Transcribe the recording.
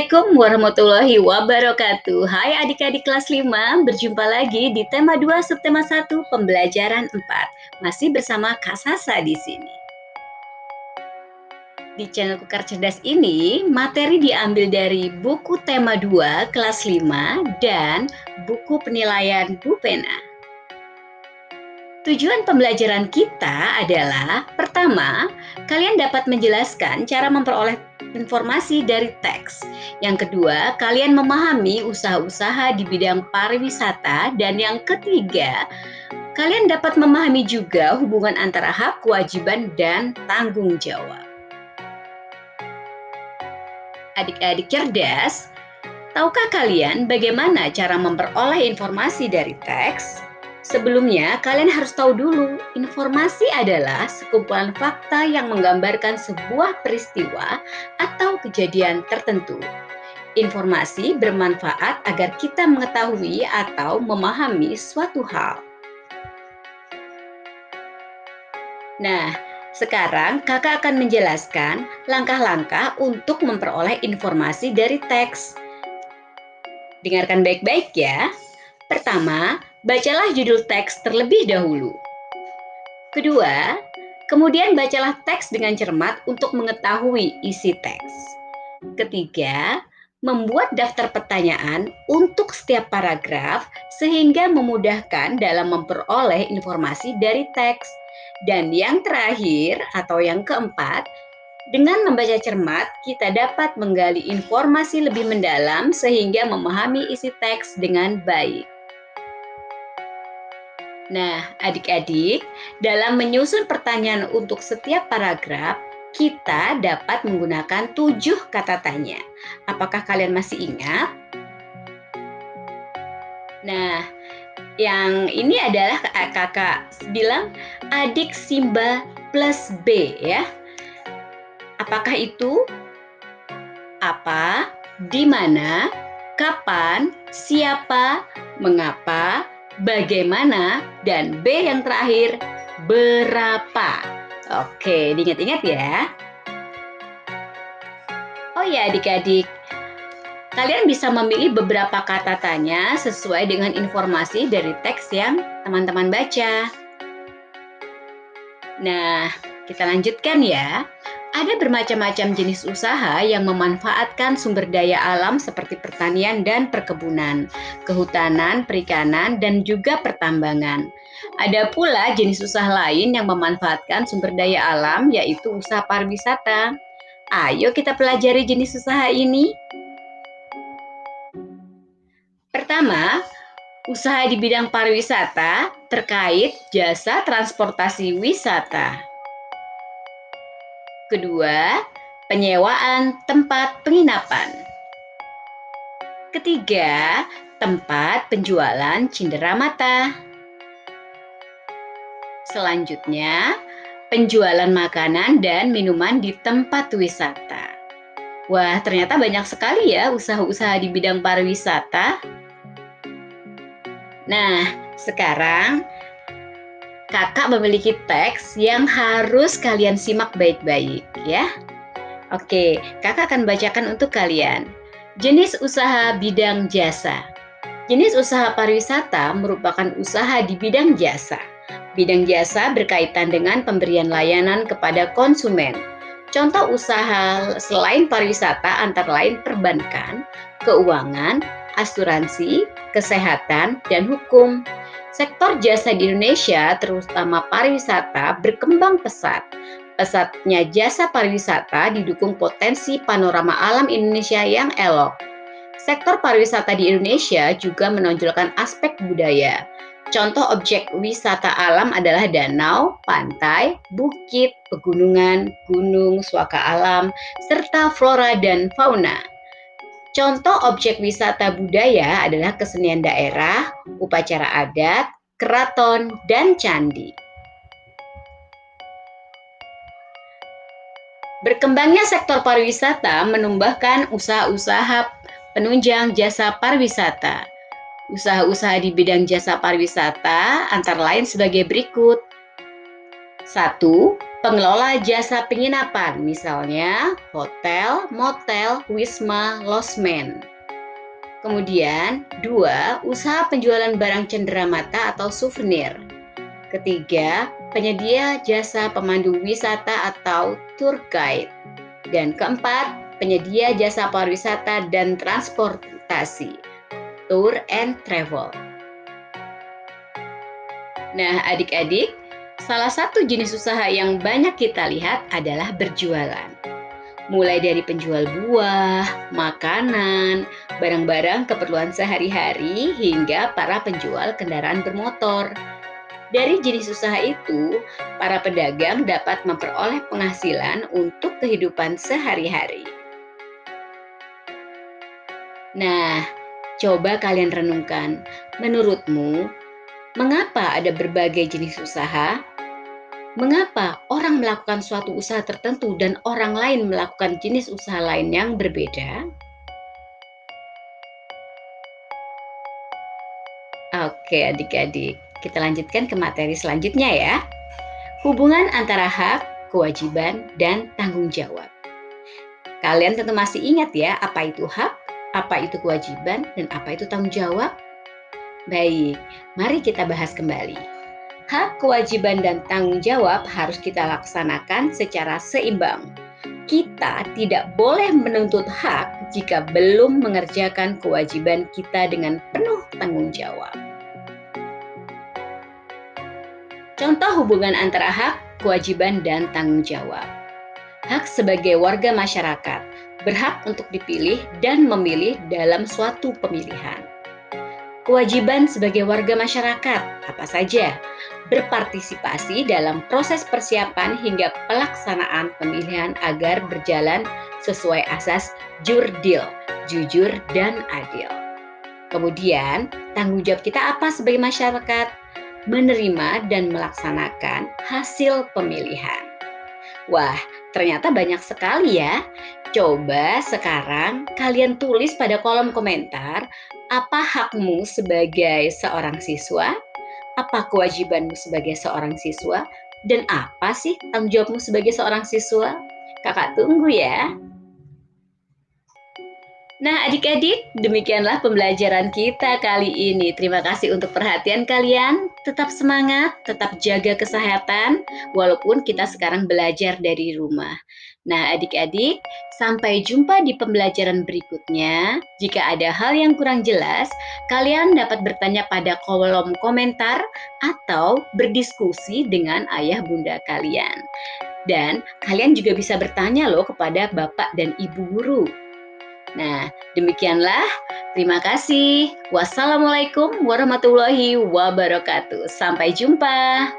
Assalamualaikum warahmatullahi wabarakatuh. Hai adik-adik kelas 5, berjumpa lagi di tema 2 subtema 1 pembelajaran 4. Masih bersama Kak Sasa di sini. Di channel Kukar Cerdas ini, materi diambil dari buku tema 2 kelas 5 dan buku penilaian Bu Pena. Tujuan pembelajaran kita adalah, pertama, kalian dapat menjelaskan cara memperoleh informasi dari teks. Yang kedua, kalian memahami usaha-usaha di bidang pariwisata. Dan yang ketiga, kalian dapat memahami juga hubungan antara hak, kewajiban, dan tanggung jawab. Adik-adik cerdas, tahukah kalian bagaimana cara memperoleh informasi dari teks? Sebelumnya, kalian harus tahu dulu, informasi adalah sekumpulan fakta yang menggambarkan sebuah peristiwa atau kejadian tertentu. Informasi bermanfaat agar kita mengetahui atau memahami suatu hal. Nah, sekarang kakak akan menjelaskan langkah-langkah untuk memperoleh informasi dari teks. Dengarkan baik-baik ya. Pertama, bacalah judul teks terlebih dahulu. Kedua, kemudian bacalah teks dengan cermat untuk mengetahui isi teks. Ketiga, membuat daftar pertanyaan untuk setiap paragraf sehingga memudahkan dalam memperoleh informasi dari teks. Dan yang terakhir atau yang keempat, dengan membaca cermat, kita dapat menggali informasi lebih mendalam sehingga memahami isi teks dengan baik. Nah, adik-adik, dalam menyusun pertanyaan untuk setiap paragraf, kita dapat menggunakan 7 kata tanya. Apakah kalian masih ingat? Nah, yang ini adalah kakak bilang adik Simba plus B ya. Apakah itu? Apa, di mana, kapan, siapa, mengapa, bagaimana, dan B yang terakhir, berapa. Oke, diingat-ingat ya. Oh ya adik-adik, kalian bisa memilih beberapa kata tanya sesuai dengan informasi dari teks yang teman-teman baca. Nah, kita lanjutkan ya. Ada bermacam-macam jenis usaha yang memanfaatkan sumber daya alam seperti pertanian dan perkebunan, kehutanan, perikanan, dan juga pertambangan. Ada pula jenis usaha lain yang memanfaatkan sumber daya alam, yaitu usaha pariwisata. Ayo kita pelajari jenis usaha ini. Pertama, usaha di bidang pariwisata terkait jasa transportasi wisata. Kedua, penyewaan tempat penginapan. Ketiga, tempat penjualan cindera mata. Selanjutnya, penjualan makanan dan minuman di tempat wisata. Wah, ternyata banyak sekali ya usaha-usaha di bidang pariwisata. Nah, sekarang kakak memiliki teks yang harus kalian simak baik-baik ya. Oke, kakak akan bacakan untuk kalian. Jenis usaha bidang jasa. Jenis usaha pariwisata merupakan usaha di bidang jasa. Bidang jasa berkaitan dengan pemberian layanan kepada konsumen. Contoh usaha selain pariwisata antara lain perbankan, keuangan, asuransi, kesehatan, dan hukum. Sektor jasa di Indonesia, terutama pariwisata, berkembang pesat. Pesatnya jasa pariwisata didukung potensi panorama alam Indonesia yang elok. Sektor pariwisata di Indonesia juga menonjolkan aspek budaya. Contoh objek wisata alam adalah danau, pantai, bukit, pegunungan, gunung, suaka alam, serta flora dan fauna. Contoh objek wisata budaya adalah kesenian daerah, upacara adat, keraton, dan candi. Berkembangnya sektor pariwisata menumbuhkan usaha-usaha penunjang jasa pariwisata. Usaha-usaha di bidang jasa pariwisata antara lain sebagai berikut. 1. Pengelola jasa penginapan, misalnya hotel, motel, wisma, losmen. Kemudian, 2, usaha penjualan barang cenderamata atau souvenir. Ketiga, penyedia jasa pemandu wisata atau tour guide. Dan keempat, penyedia jasa pariwisata dan transportasi, tour and travel. Nah, adik-adik, salah satu jenis usaha yang banyak kita lihat adalah berjualan. Mulai dari penjual buah, makanan, barang-barang keperluan sehari-hari, hingga para penjual kendaraan bermotor. Dari jenis usaha itu, para pedagang dapat memperoleh penghasilan untuk kehidupan sehari-hari. Nah, coba kalian renungkan, menurutmu, mengapa ada berbagai jenis usaha? Mengapa orang melakukan suatu usaha tertentu dan orang lain melakukan jenis usaha lain yang berbeda? Oke, adik-adik, kita lanjutkan ke materi selanjutnya ya. Hubungan antara hak, kewajiban, dan tanggung jawab. Kalian tentu masih ingat ya, apa itu hak, apa itu kewajiban, dan apa itu tanggung jawab? Baik, mari kita bahas kembali. Hak, kewajiban, dan tanggung jawab harus kita laksanakan secara seimbang. Kita tidak boleh menuntut hak jika belum mengerjakan kewajiban kita dengan penuh tanggung jawab. Contoh hubungan antara hak, kewajiban, dan tanggung jawab. Hak sebagai warga masyarakat, berhak untuk dipilih dan memilih dalam suatu pemilihan. Kewajiban sebagai warga masyarakat, apa saja? Berpartisipasi dalam proses persiapan hingga pelaksanaan pemilihan agar berjalan sesuai asas jurdil, jujur dan adil. Kemudian, tanggung jawab kita apa sebagai masyarakat? Menerima dan melaksanakan hasil pemilihan. Wah, ternyata banyak sekali ya. Coba sekarang kalian tulis pada kolom komentar, apa hakmu sebagai seorang siswa? Apa kewajibanmu sebagai seorang siswa? Dan apa sih tanggung jawabmu sebagai seorang siswa? Kakak tunggu ya. Nah, adik-adik, demikianlah pembelajaran kita kali ini. Terima kasih untuk perhatian kalian. Tetap semangat, tetap jaga kesehatan, walaupun kita sekarang belajar dari rumah. Nah, adik-adik, sampai jumpa di pembelajaran berikutnya. Jika ada hal yang kurang jelas, kalian dapat bertanya pada kolom komentar atau berdiskusi dengan ayah bunda kalian. Dan kalian juga bisa bertanya loh kepada bapak dan ibu guru. Nah, demikianlah. Terima kasih. Wassalamualaikum warahmatullahi wabarakatuh. Sampai jumpa.